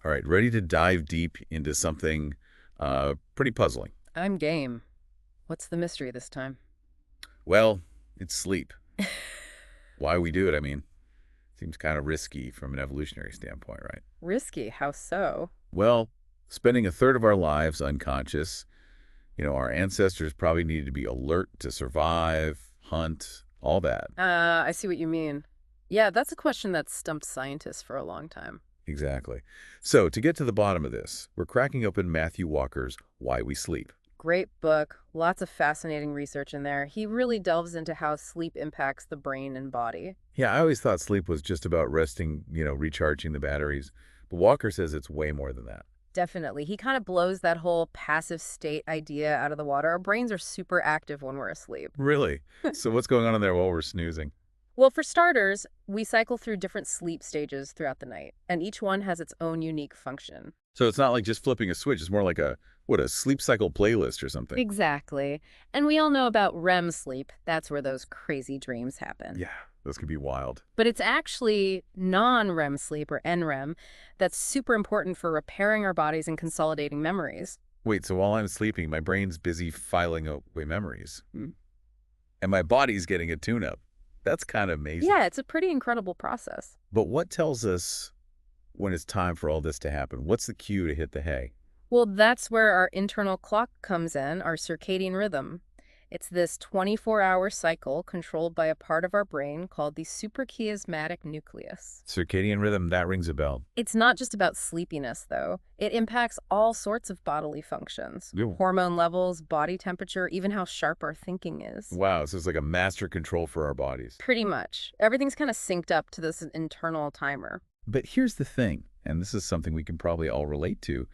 All right, ready to dive deep into something pretty puzzling. I'm game. What's the mystery this time? Well, it's sleep. Why we do it, I mean, seems kind of risky from an evolutionary standpoint, right? Risky, how so? Well, spending a third of our lives unconscious, our ancestors probably needed to be alert to survive, hunt, all that. I see what you mean. Yeah, that's a question that's stumped scientists for a long time. Exactly. So, to get to the bottom of this, we're cracking open Matthew Walker's Why We Sleep. Great book, lots of fascinating research in there. He really delves into how sleep impacts the brain and body. Yeah, I always thought sleep was just about resting, recharging the batteries. But Walker says it's way more than that. Definitely. He kind of blows that whole passive state idea out of the water. Our brains are super active when we're asleep. Really? So what's going on in there while we're snoozing? Well, for starters, we cycle through different sleep stages throughout the night, and each one has its own unique function. So it's not like just flipping a switch. It's more like a sleep cycle playlist or something. Exactly. And we all know about REM sleep. That's where those crazy dreams happen. Yeah, those could be wild. But it's actually non-REM sleep, or NREM, that's super important for repairing our bodies and consolidating memories. Wait, so while I'm sleeping, my brain's busy filing away memories. Hmm. And my body's getting a tune-up. That's kind of amazing. Yeah, it's a pretty incredible process. But what tells us when it's time for all this to happen? What's the cue to hit the hay? Well, that's where our internal clock comes in, our circadian rhythm. It's this 24-hour cycle controlled by a part of our brain called the suprachiasmatic nucleus. Circadian rhythm, that rings a bell. It's not just about sleepiness, though. It impacts all sorts of bodily functions. Ew. Hormone levels, body temperature, even how sharp our thinking is. Wow, so it's like a master control for our bodies. Pretty much. Everything's kind of synced up to this internal timer. But here's the thing, and this is something we can probably all relate to.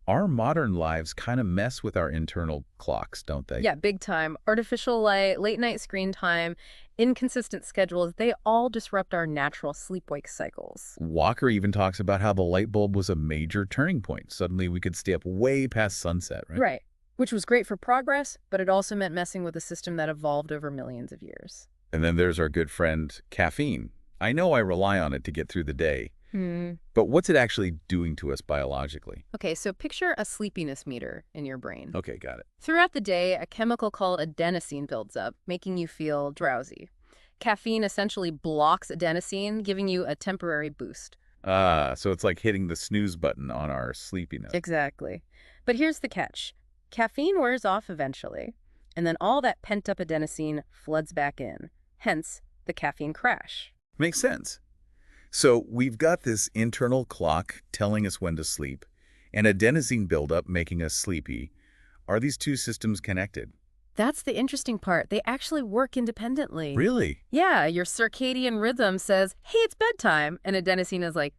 Our modern lives kind of mess with our internal clocks, don't they? Yeah, big time. Artificial light, late night screen time, inconsistent schedules, they all disrupt our natural sleep-wake cycles. Walker even talks about how the light bulb was a major turning point. Suddenly we could stay up way past sunset, right? Right. Which was great for progress, but it also meant messing with a system that evolved over millions of years. And then there's our good friend, caffeine. I know I rely on it to get through the day, Hmm. but what's it actually doing to us biologically? Okay, so picture a sleepiness meter in your brain. Okay, got it. Throughout the day, a chemical called adenosine builds up, making you feel drowsy. Caffeine essentially blocks adenosine, giving you a temporary boost. Ah, so it's like hitting the snooze button on our sleepiness. Exactly. But here's the catch. Caffeine wears off eventually, and then all that pent-up adenosine floods back in. Hence, the caffeine crash. Makes sense. So we've got this internal clock telling us when to sleep, and adenosine buildup making us sleepy. Are these two systems connected? That's the interesting part. They actually work independently. Really? Yeah, your circadian rhythm says, hey, it's bedtime. And adenosine is like,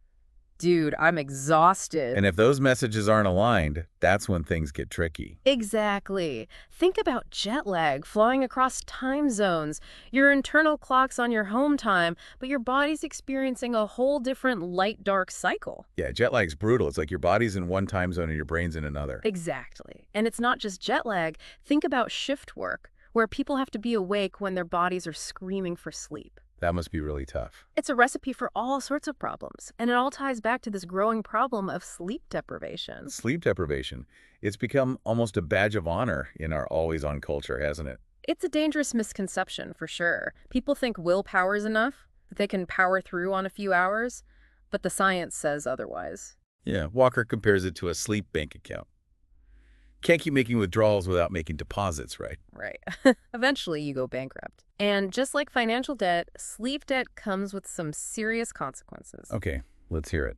dude, I'm exhausted. And if those messages aren't aligned, that's when things get tricky. Exactly. Think about jet lag, flying across time zones. Your internal clock's on your home time, but your body's experiencing a whole different light-dark cycle. Yeah, jet lag's brutal. It's like your body's in one time zone and your brain's in another. Exactly. And it's not just jet lag. Think about shift work, where people have to be awake when their bodies are screaming for sleep. That must be really tough. It's a recipe for all sorts of problems, and it all ties back to this growing problem of sleep deprivation. Sleep deprivation. It's become almost a badge of honor in our always-on culture, hasn't it? It's a dangerous misconception, for sure. People think willpower is enough, that they can power through on a few hours, but the science says otherwise. Yeah, Walker compares it to a sleep bank account. Can't keep making withdrawals without making deposits, right? Right. Eventually, you go bankrupt. And just like financial debt, sleep debt comes with some serious consequences. Okay, let's hear it.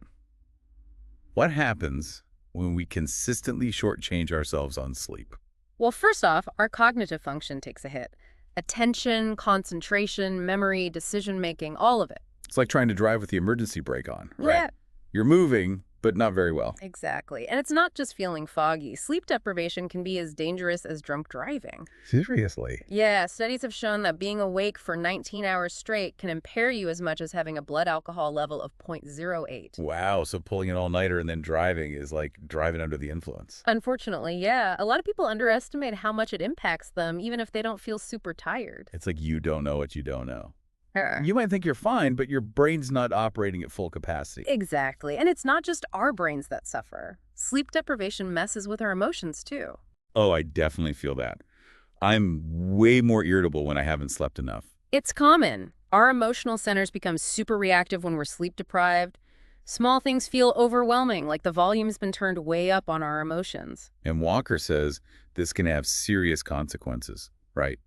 What happens when we consistently shortchange ourselves on sleep? Well, first off, our cognitive function takes a hit. Attention, concentration, memory, decision-making, all of it. It's like trying to drive with the emergency brake on, right? Yeah. You're moving, but not very well. Exactly. And it's not just feeling foggy. Sleep deprivation can be as dangerous as drunk driving. Seriously? Yeah, studies have shown that being awake for 19 hours straight can impair you as much as having a blood alcohol level of 0.08. Wow, so pulling an all-nighter and then driving is like driving under the influence. Unfortunately, yeah. A lot of people underestimate how much it impacts them, even if they don't feel super tired. It's like you don't know what you don't know. You might think you're fine, but your brain's not operating at full capacity. Exactly. And it's not just our brains that suffer. Sleep deprivation messes with our emotions too. Oh, I definitely feel that. I'm way more irritable when I haven't slept enough. It's common. Our emotional centers become super reactive when we're sleep deprived. Small things feel overwhelming, like the volume's been turned way up on our emotions. And Walker says this can have serious consequences, right?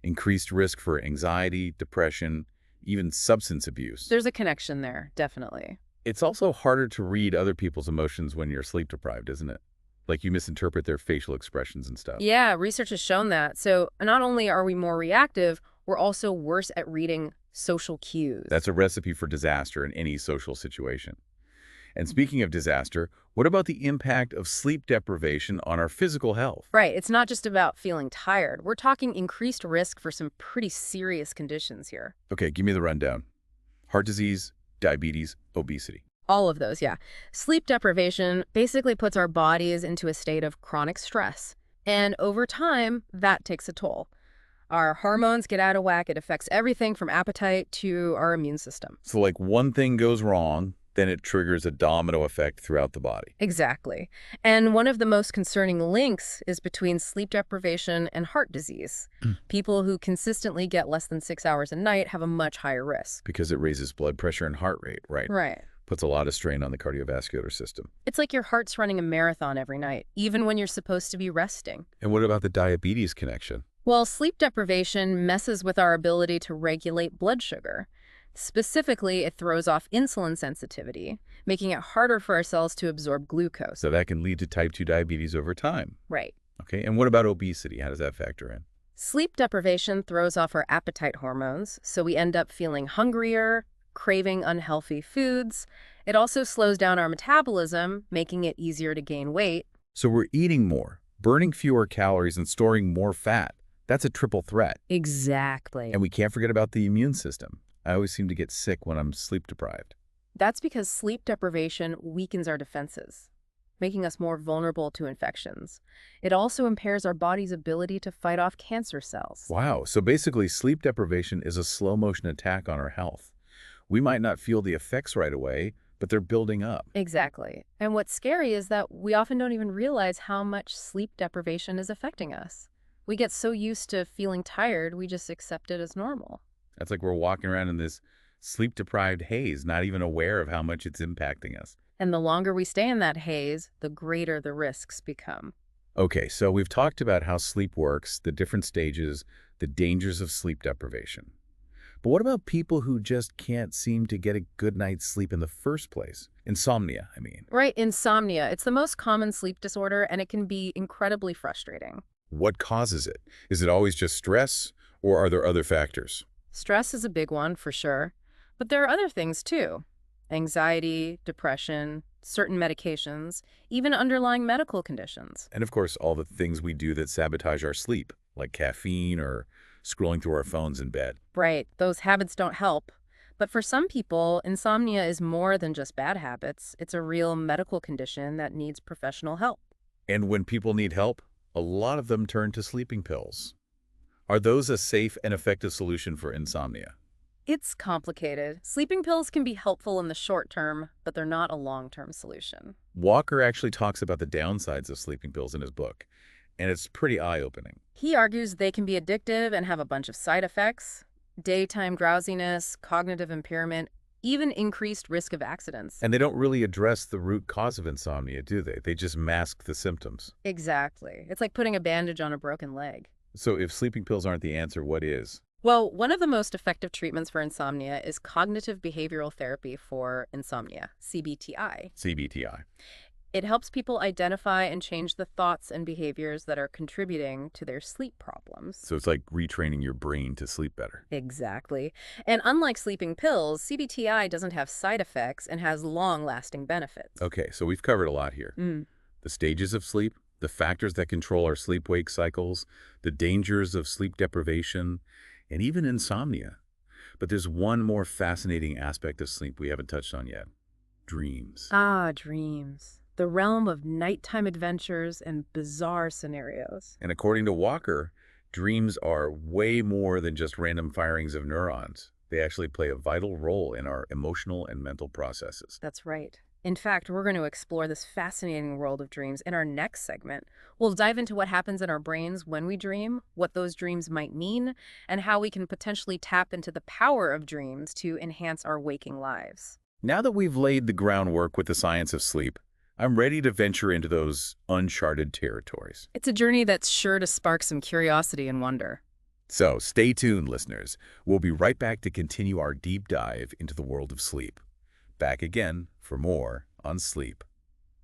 Increased risk for anxiety, depression, even substance abuse. There's a connection there, definitely. It's also harder to read other people's emotions when you're sleep deprived, isn't it? Like you misinterpret their facial expressions and stuff. Yeah, research has shown that. So not only are we more reactive, we're also worse at reading social cues. That's a recipe for disaster in any social situation. And speaking of disaster, what about the impact of sleep deprivation on our physical health? Right. It's not just about feeling tired. We're talking increased risk for some pretty serious conditions here. Okay, give me the rundown. Heart disease, diabetes, obesity. All of those, yeah. Sleep deprivation basically puts our bodies into a state of chronic stress. And over time, that takes a toll. Our hormones get out of whack. It affects everything from appetite to our immune system. So like one thing goes wrong, then it triggers a domino effect throughout the body. Exactly. And one of the most concerning links is between sleep deprivation and heart disease. People who consistently get less than 6 hours a night have a much higher risk. Because it raises blood pressure and heart rate, right? Right. Puts a lot of strain on the cardiovascular system. It's like your heart's running a marathon every night, even when you're supposed to be resting. And what about the diabetes connection? Well, sleep deprivation messes with our ability to regulate blood sugar. Specifically, it throws off insulin sensitivity, making it harder for our cells to absorb glucose. So that can lead to type 2 diabetes over time. Right. Okay, and what about obesity? How does that factor in? Sleep deprivation throws off our appetite hormones, so we end up feeling hungrier, craving unhealthy foods. It also slows down our metabolism, making it easier to gain weight. So we're eating more, burning fewer calories, and storing more fat. That's a triple threat. Exactly. And we can't forget about the immune system. I always seem to get sick when I'm sleep deprived. That's because sleep deprivation weakens our defenses, making us more vulnerable to infections. It also impairs our body's ability to fight off cancer cells. Wow, so basically sleep deprivation is a slow-motion attack on our health. We might not feel the effects right away, but they're building up. Exactly. And what's scary is that we often don't even realize how much sleep deprivation is affecting us. We get so used to feeling tired, we just accept it as normal. That's like we're walking around in this sleep-deprived haze, not even aware of how much it's impacting us. And the longer we stay in that haze, the greater the risks become. Okay, so we've talked about how sleep works, the different stages, the dangers of sleep deprivation. But what about people who just can't seem to get a good night's sleep in the first place? Insomnia, I mean. Right, insomnia. It's the most common sleep disorder, and it can be incredibly frustrating. What causes it? Is it always just stress, or are there other factors? Stress is a big one, for sure. But there are other things, too. Anxiety, depression, certain medications, even underlying medical conditions. And of course, all the things we do that sabotage our sleep, like caffeine or scrolling through our phones in bed. Right, those habits don't help. But for some people, insomnia is more than just bad habits. It's a real medical condition that needs professional help. And when people need help, a lot of them turn to sleeping pills. Are those a safe and effective solution for insomnia? It's complicated. Sleeping pills can be helpful in the short term, but they're not a long-term solution. Walker actually talks about the downsides of sleeping pills in his book, and it's pretty eye-opening. He argues they can be addictive and have a bunch of side effects: daytime drowsiness, cognitive impairment, even increased risk of accidents. And they don't really address the root cause of insomnia, do they? They just mask the symptoms. Exactly. It's like putting a bandage on a broken leg. So if sleeping pills aren't the answer, what is? Well, one of the most effective treatments for insomnia is cognitive behavioral therapy for insomnia, CBTI. CBTI. It helps people identify and change the thoughts and behaviors that are contributing to their sleep problems. So it's like retraining your brain to sleep better. Exactly. And unlike sleeping pills, CBTI doesn't have side effects and has long-lasting benefits. Okay, so we've covered a lot here. The stages of sleep, the factors that control our sleep-wake cycles, the dangers of sleep deprivation, and even insomnia. But there's one more fascinating aspect of sleep we haven't touched on yet. Dreams. Ah, dreams. The realm of nighttime adventures and bizarre scenarios. And according to Walker, dreams are way more than just random firings of neurons. They actually play a vital role in our emotional and mental processes. That's right. In fact, we're going to explore this fascinating world of dreams in our next segment. We'll dive into what happens in our brains when we dream, what those dreams might mean, and how we can potentially tap into the power of dreams to enhance our waking lives. Now that we've laid the groundwork with the science of sleep, I'm ready to venture into those uncharted territories. It's a journey that's sure to spark some curiosity and wonder. So stay tuned, listeners. We'll be right back to continue our deep dive into the world of sleep. Back again for more on sleep.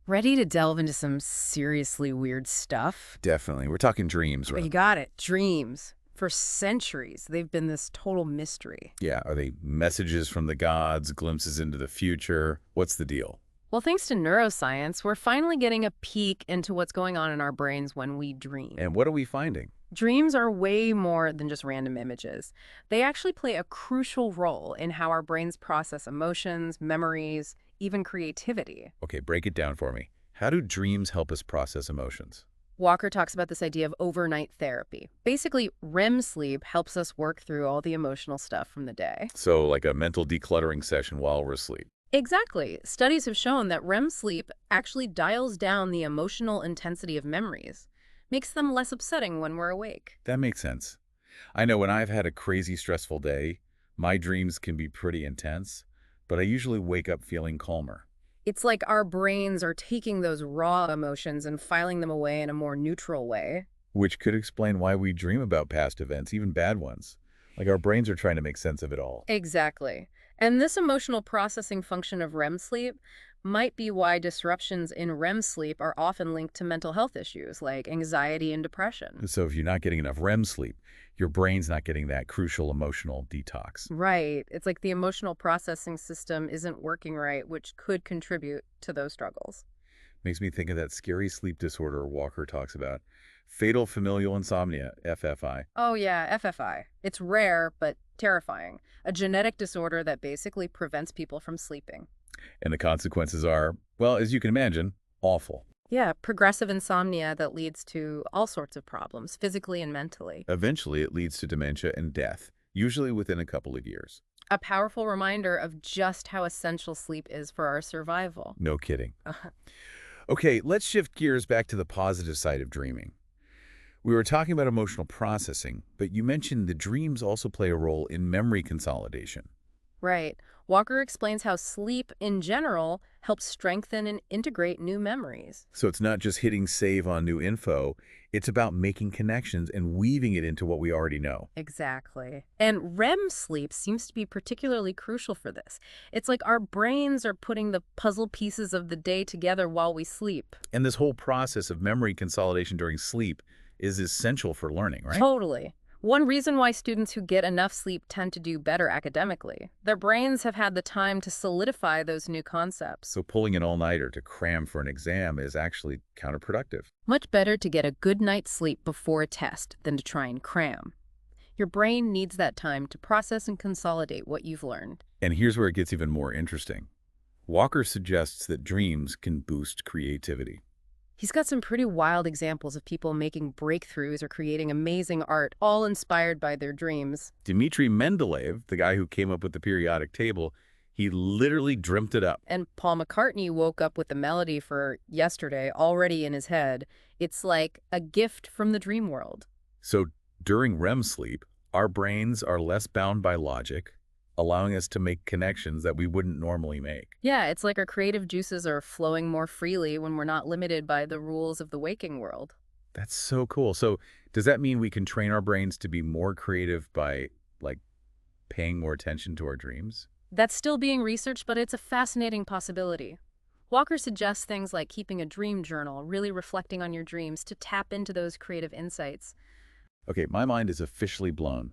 Ready to delve into some seriously weird stuff? Definitely. We're talking dreams, You right? got it. Dreams. For centuries, they've been this total mystery. Yeah, are they messages from the gods, glimpses into the future? What's the deal? Well, thanks to neuroscience, we're finally getting a peek into what's going on in our brains when we dream. And what are we finding? Dreams are way more than just random images. They actually play a crucial role in how our brains process emotions, memories, even creativity. Okay, break it down for me. How do dreams help us process emotions? Walker talks about this idea of overnight therapy. Basically, REM sleep helps us work through all the emotional stuff from the day. So like a mental decluttering session while we're asleep. Exactly. Studies have shown that REM sleep actually dials down the emotional intensity of memories, makes them less upsetting when we're awake. That makes sense. I know when I've had a crazy stressful day, my dreams can be pretty intense, but I usually wake up feeling calmer. It's like our brains are taking those raw emotions and filing them away in a more neutral way. Which could explain why we dream about past events, even bad ones. Like our brains are trying to make sense of it all. Exactly. And this emotional processing function of REM sleep might be why disruptions in REM sleep are often linked to mental health issues like anxiety and depression. So if you're not getting enough REM sleep, your brain's not getting that crucial emotional detox. Right. It's like the emotional processing system isn't working right, which could contribute to those struggles. Makes me think of that scary sleep disorder Walker talks about. Fatal familial insomnia, FFI. Oh, yeah, FFI. It's rare, but terrifying. A genetic disorder that basically prevents people from sleeping. And the consequences are, well, as you can imagine, awful. Yeah, progressive insomnia that leads to all sorts of problems, physically and mentally. Eventually, it leads to dementia and death, usually within a couple of years. A powerful reminder of just how essential sleep is for our survival. No kidding. Okay, let's shift gears back to the positive side of dreaming. We were talking about emotional processing, but you mentioned the dreams also play a role in memory consolidation. Right. Walker explains how sleep, in general, helps strengthen and integrate new memories. So it's not just hitting save on new info, it's about making connections and weaving it into what we already know. Exactly. And REM sleep seems to be particularly crucial for this. It's like our brains are putting the puzzle pieces of the day together while we sleep. And this whole process of memory consolidation during sleep is essential for learning, right? Totally. One reason why students who get enough sleep tend to do better academically. Their brains have had the time to solidify those new concepts. So pulling an all-nighter to cram for an exam is actually counterproductive. Much better to get a good night's sleep before a test than to try and cram. Your brain needs that time to process and consolidate what you've learned. And here's where it gets even more interesting. Walker suggests that dreams can boost creativity. He's got some pretty wild examples of people making breakthroughs or creating amazing art, all inspired by their dreams. Dmitri Mendeleev, the guy who came up with the periodic table, he literally dreamt it up. And Paul McCartney woke up with the melody for Yesterday already in his head. It's like a gift from the dream world. So during REM sleep, our brains are less bound by logic, allowing us to make connections that we wouldn't normally make. Yeah, it's like our creative juices are flowing more freely when we're not limited by the rules of the waking world. That's so cool. So does that mean we can train our brains to be more creative by, like, paying more attention to our dreams? That's still being researched, but it's a fascinating possibility. Walker suggests things like keeping a dream journal, really reflecting on your dreams to tap into those creative insights. Okay, my mind is officially blown.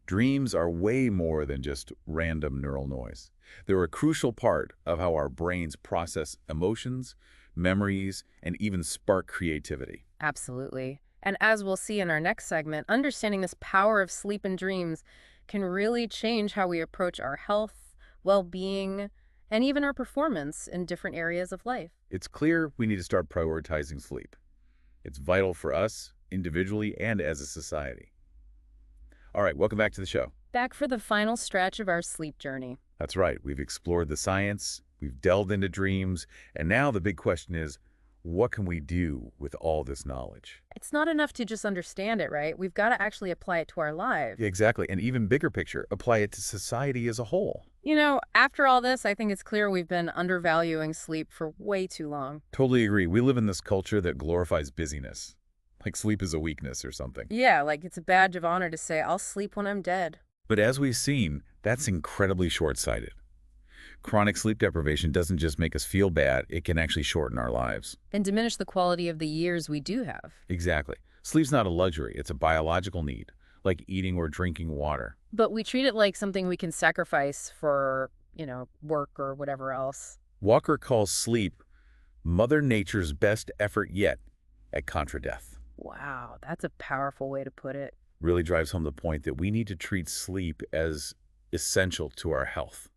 Dreams are way more than just random neural noise. They're a crucial part of how our brains process emotions, memories, and even spark creativity. Absolutely. And as we'll see in our next segment, understanding this power of sleep and dreams can really change how we approach our health, well-being, and even our performance in different areas of life. It's clear we need to start prioritizing sleep. It's vital for us, individually and as a society. All right, welcome back to the show. Back for the final stretch of our sleep journey. That's right. We've explored the science, we've delved into dreams, and now the big question is, what can we do with all this knowledge? It's not enough to just understand it, right? We've got to actually apply it to our lives. Yeah, exactly. And even bigger picture, apply it to society as a whole. After all this, I think it's clear we've been undervaluing sleep for way too long. Totally agree. We live in this culture that glorifies busyness, like sleep is a weakness or something. Yeah, like it's a badge of honor to say, I'll sleep when I'm dead. But as we've seen, that's incredibly short-sighted. Chronic sleep deprivation doesn't just make us feel bad, it can actually shorten our lives. And diminish the quality of the years we do have. Exactly. Sleep's not a luxury, it's a biological need, like eating or drinking water. But we treat it like something we can sacrifice for, work or whatever else. Walker calls sleep Mother Nature's best effort yet at contra death. Wow, that's a powerful way to put it. Really drives home the point that we need to treat sleep as essential to our health.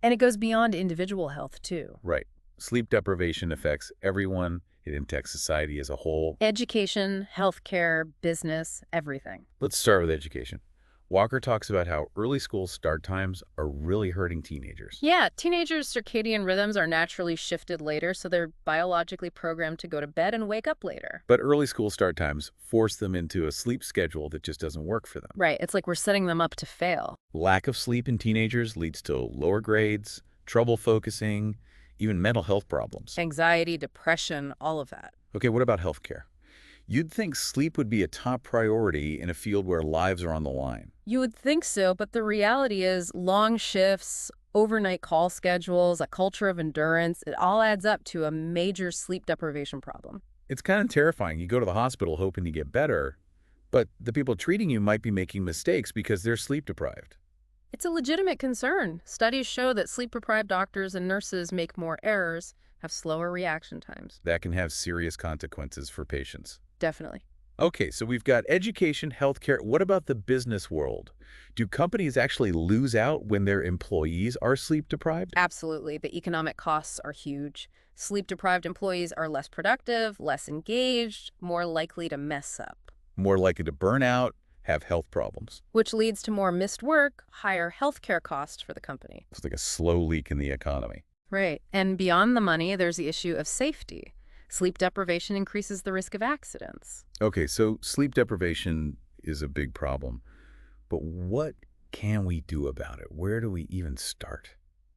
And it goes beyond individual health, too. Right. Sleep deprivation affects everyone. It impacts society as a whole. Education, healthcare, business, everything. Let's start with education. Walker talks about how early school start times are really hurting teenagers. Yeah, teenagers' circadian rhythms are naturally shifted later, so they're biologically programmed to go to bed and wake up later. But early school start times force them into a sleep schedule that just doesn't work for them. Right, it's like we're setting them up to fail. Lack of sleep in teenagers leads to lower grades, trouble focusing, even mental health problems. Anxiety, depression, all of that. Okay, what about healthcare? You'd think sleep would be a top priority in a field where lives are on the line. You would think so, but the reality is long shifts, overnight call schedules, a culture of endurance, it all adds up to a major sleep deprivation problem. It's kind of terrifying. You go to the hospital hoping to get better, but the people treating you might be making mistakes because they're sleep deprived. It's a legitimate concern. Studies show that sleep-deprived doctors and nurses make more errors, have slower reaction times. That can have serious consequences for patients. Definitely. Okay, so we've got education, healthcare. What about the business world? Do companies actually lose out when their employees are sleep deprived? Absolutely. The economic costs are huge. Sleep-deprived employees are less productive, less engaged, more likely to mess up. More likely to burn out, have health problems. Which leads to more missed work, higher healthcare costs for the company. It's like a slow leak in the economy. Right. And beyond the money, there's the issue of safety. Sleep deprivation increases the risk of accidents. Okay, so sleep deprivation is a big problem. But what can we do about it? Where do we even start?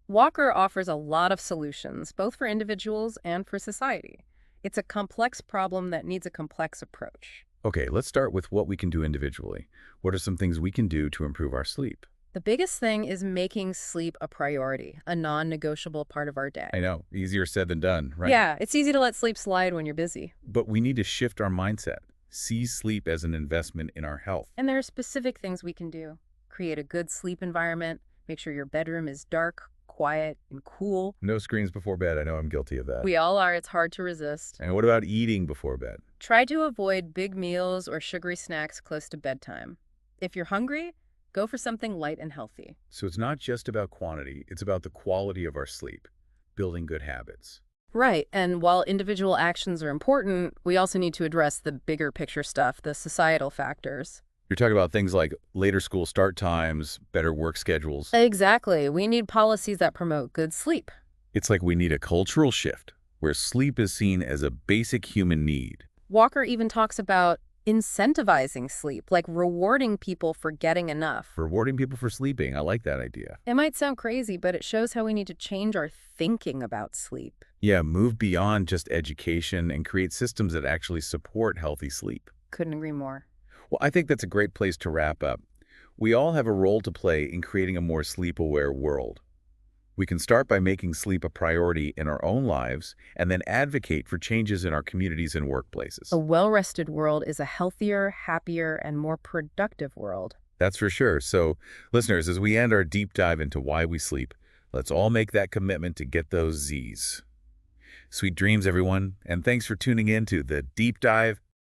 Walker offers a lot of solutions, both for individuals and for society. It's a complex problem that needs a complex approach. Okay, let's start with what we can do individually. What are some things we can do to improve our sleep? The biggest thing is making sleep a priority, a non-negotiable part of our day. I know, easier said than done, right? Yeah, it's easy to let sleep slide when you're busy. But we need to shift our mindset. See sleep as an investment in our health. And there are specific things we can do. Create a good sleep environment. Make sure your bedroom is dark, quiet, and cool. No screens before bed. I know I'm guilty of that. We all are. It's hard to resist. And what about eating before bed? Try to avoid big meals or sugary snacks close to bedtime. If you're hungry, go for something light and healthy. So it's not just about quantity, it's about the quality of our sleep, building good habits. Right, and while individual actions are important, we also need to address the bigger picture stuff, the societal factors. You're talking about things like later school start times, better work schedules. Exactly. We need policies that promote good sleep. It's like we need a cultural shift where sleep is seen as a basic human need. Walker even talks about incentivizing sleep, like rewarding people for getting enough. Rewarding people for sleeping. I like that idea. It might sound crazy, but it shows how we need to change our thinking about sleep. Yeah, move beyond just education and create systems that actually support healthy sleep. Couldn't agree more. Well, I think that's a great place to wrap up. We all have a role to play in creating a more sleep-aware world. We can start by making sleep a priority in our own lives and then advocate for changes in our communities and workplaces. A well-rested world is a healthier, happier, and more productive world. That's for sure. So, listeners, as we end our deep dive into why we sleep, let's all make that commitment to get those Z's. Sweet dreams, everyone, and thanks for tuning in to the Deep Dive